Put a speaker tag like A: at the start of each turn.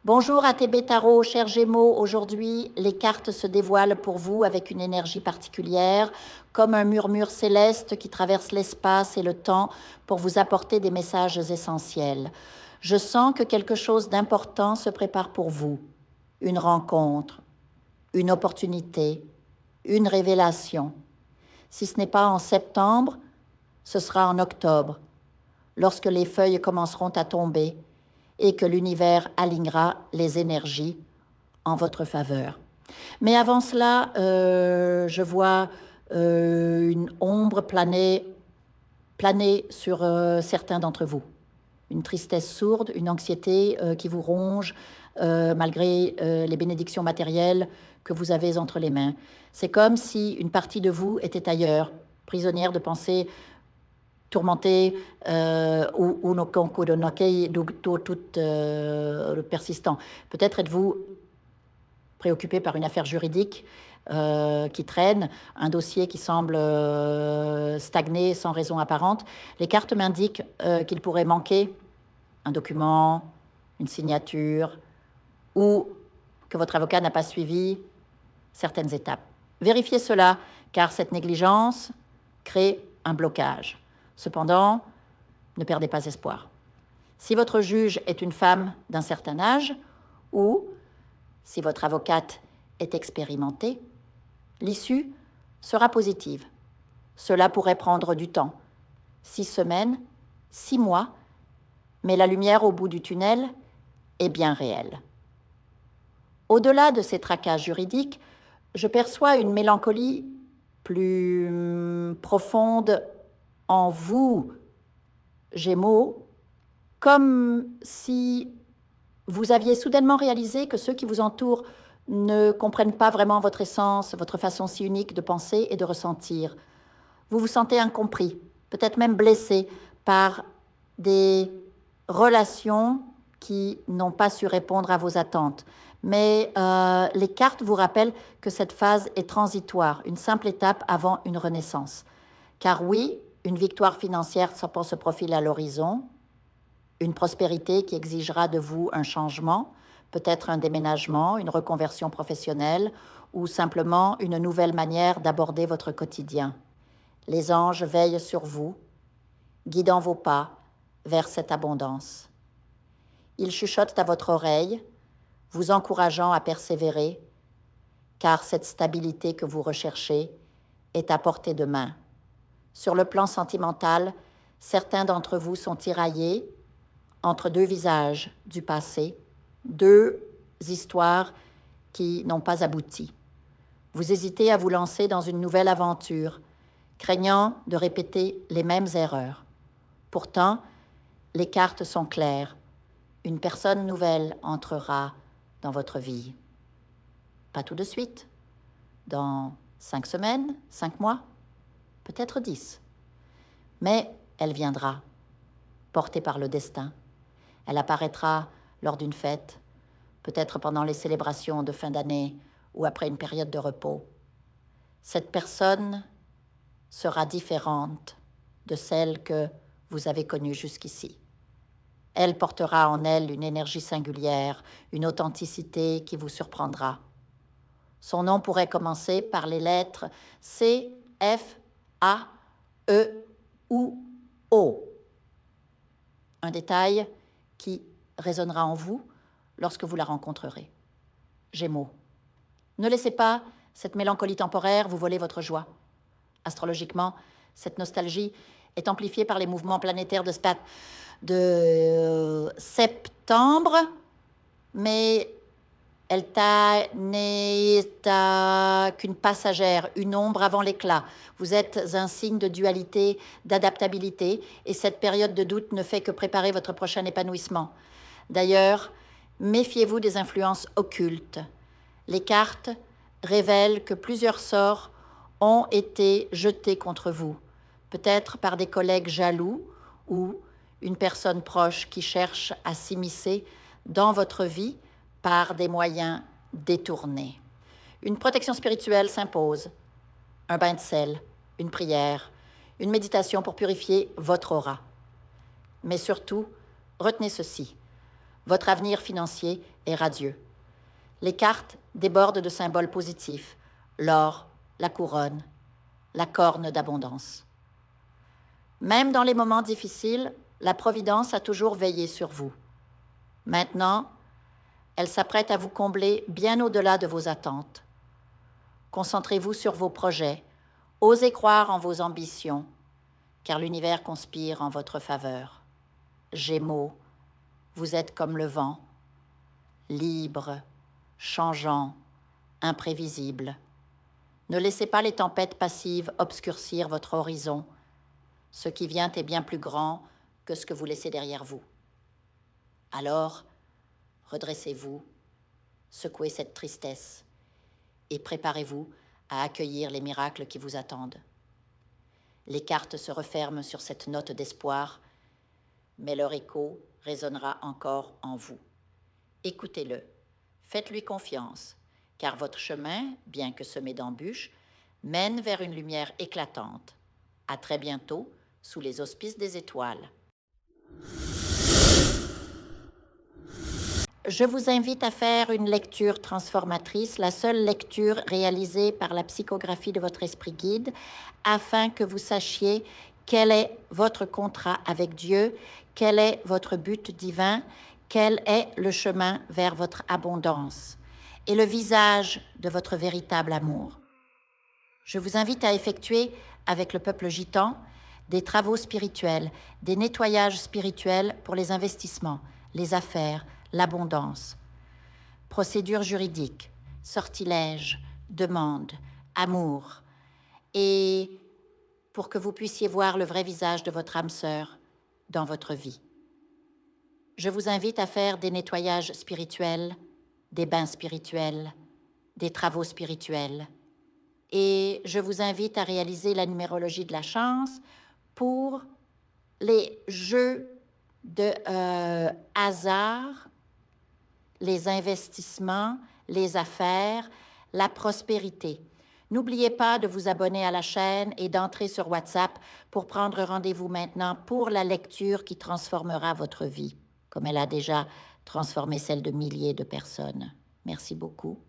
A: Bonjour ATB Tarot, cher Gémeaux. Aujourd'hui, les cartes se dévoilent pour vous avec une énergie particulière, comme un murmure céleste qui traverse l'espace et le temps pour vous apporter des messages essentiels. Je sens que quelque chose d'important se prépare pour vous. Une rencontre, une opportunité, une révélation. Si ce n'est pas en septembre, ce sera en octobre, lorsque les feuilles commenceront à tomber et que l'univers alignera les énergies en votre faveur. Mais avant cela, je vois une ombre planer sur certains d'entre vous. Une tristesse sourde, une anxiété qui vous ronge malgré les bénédictions matérielles que vous avez entre les mains. C'est comme si une partie de vous était ailleurs, prisonnière de pensées tourmenté ou tout persistant. Peut-être êtes-vous préoccupé par une affaire juridique qui traîne, un dossier qui semble stagner sans raison apparente. Les cartes m'indiquent qu'il pourrait manquer un document, une signature, ou que votre avocat n'a pas suivi certaines étapes. Vérifiez cela, car cette négligence crée un blocage. Cependant, ne perdez pas espoir. Si votre juge est une femme d'un certain âge, ou si votre avocate est expérimentée, l'issue sera positive. Cela pourrait prendre du temps, 6 semaines, 6 mois, mais la lumière au bout du tunnel est bien réelle. Au-delà de ces tracas juridiques, je perçois une mélancolie plus profonde en vous, Gémeaux, comme si vous aviez soudainement réalisé que ceux qui vous entourent ne comprennent pas vraiment votre essence, votre façon si unique de penser et de ressentir. Vous vous sentez incompris, peut-être même blessé par des relations qui n'ont pas su répondre à vos attentes. Mais les cartes vous rappellent que cette phase est transitoire, une simple étape avant une renaissance. Car oui, une victoire financière se profile à l'horizon, une prospérité qui exigera de vous un changement, peut-être un déménagement, une reconversion professionnelle ou simplement une nouvelle manière d'aborder votre quotidien. Les anges veillent sur vous, guidant vos pas vers cette abondance. Ils chuchotent à votre oreille, vous encourageant à persévérer, car cette stabilité que vous recherchez est à portée de main. Sur le plan sentimental, certains d'entre vous sont tiraillés entre deux visages du passé, deux histoires qui n'ont pas abouti. Vous hésitez à vous lancer dans une nouvelle aventure, craignant de répéter les mêmes erreurs. Pourtant, les cartes sont claires. Une personne nouvelle entrera dans votre vie. Pas tout de suite. Dans 5 semaines, 5 mois, peut-être 10. Mais elle viendra, portée par le destin. Elle apparaîtra lors d'une fête, peut-être pendant les célébrations de fin d'année ou après une période de repos. Cette personne sera différente de celle que vous avez connue jusqu'ici. Elle portera en elle une énergie singulière, une authenticité qui vous surprendra. Son nom pourrait commencer par les lettres C, F, A, E ou O. Un détail qui résonnera en vous lorsque vous la rencontrerez. Gémeaux. Ne laissez pas cette mélancolie temporaire vous voler votre joie. Astrologiquement, cette nostalgie est amplifiée par les mouvements planétaires de septembre, mais elle n'est qu'une passagère, une ombre avant l'éclat. Vous êtes un signe de dualité, d'adaptabilité, et cette période de doute ne fait que préparer votre prochain épanouissement. D'ailleurs, méfiez-vous des influences occultes. Les cartes révèlent que plusieurs sorts ont été jetés contre vous, peut-être par des collègues jaloux ou une personne proche qui cherche à s'immiscer dans votre vie par des moyens détournés. Une protection spirituelle s'impose, un bain de sel, une prière, une méditation pour purifier votre aura. Mais surtout, retenez ceci, votre avenir financier est radieux. Les cartes débordent de symboles positifs, l'or, la couronne, la corne d'abondance. Même dans les moments difficiles, la Providence a toujours veillé sur vous. Maintenant, elle s'apprête à vous combler bien au-delà de vos attentes. Concentrez-vous sur vos projets, osez croire en vos ambitions, car l'univers conspire en votre faveur. Gémeaux, vous êtes comme le vent, libre, changeant, imprévisible. Ne laissez pas les tempêtes passives obscurcir votre horizon. Ce qui vient est bien plus grand que ce que vous laissez derrière vous. Alors, redressez-vous, secouez cette tristesse et préparez-vous à accueillir les miracles qui vous attendent. Les cartes se referment sur cette note d'espoir, mais leur écho résonnera encore en vous. Écoutez-le, faites-lui confiance, car votre chemin, bien que semé d'embûches, mène vers une lumière éclatante. À très bientôt, sous les auspices des étoiles. Je vous invite à faire une lecture transformatrice, la seule lecture réalisée par la psychographie de votre esprit guide, afin que vous sachiez quel est votre contrat avec Dieu, quel est votre but divin, quel est le chemin vers votre abondance et le visage de votre véritable amour. Je vous invite à effectuer avec le peuple gitan des travaux spirituels, des nettoyages spirituels pour les investissements, les affaires, l'abondance. Procédures juridiques, sortilèges, demandes, amour. Et pour que vous puissiez voir le vrai visage de votre âme sœur dans votre vie. Je vous invite à faire des nettoyages spirituels, des bains spirituels, des travaux spirituels. Et je vous invite à réaliser la numérologie de la chance pour les jeux de hasard, les investissements, les affaires, la prospérité. N'oubliez pas de vous abonner à la chaîne et d'entrer sur WhatsApp pour prendre rendez-vous maintenant pour la lecture qui transformera votre vie, comme elle a déjà transformé celle de milliers de personnes. Merci beaucoup.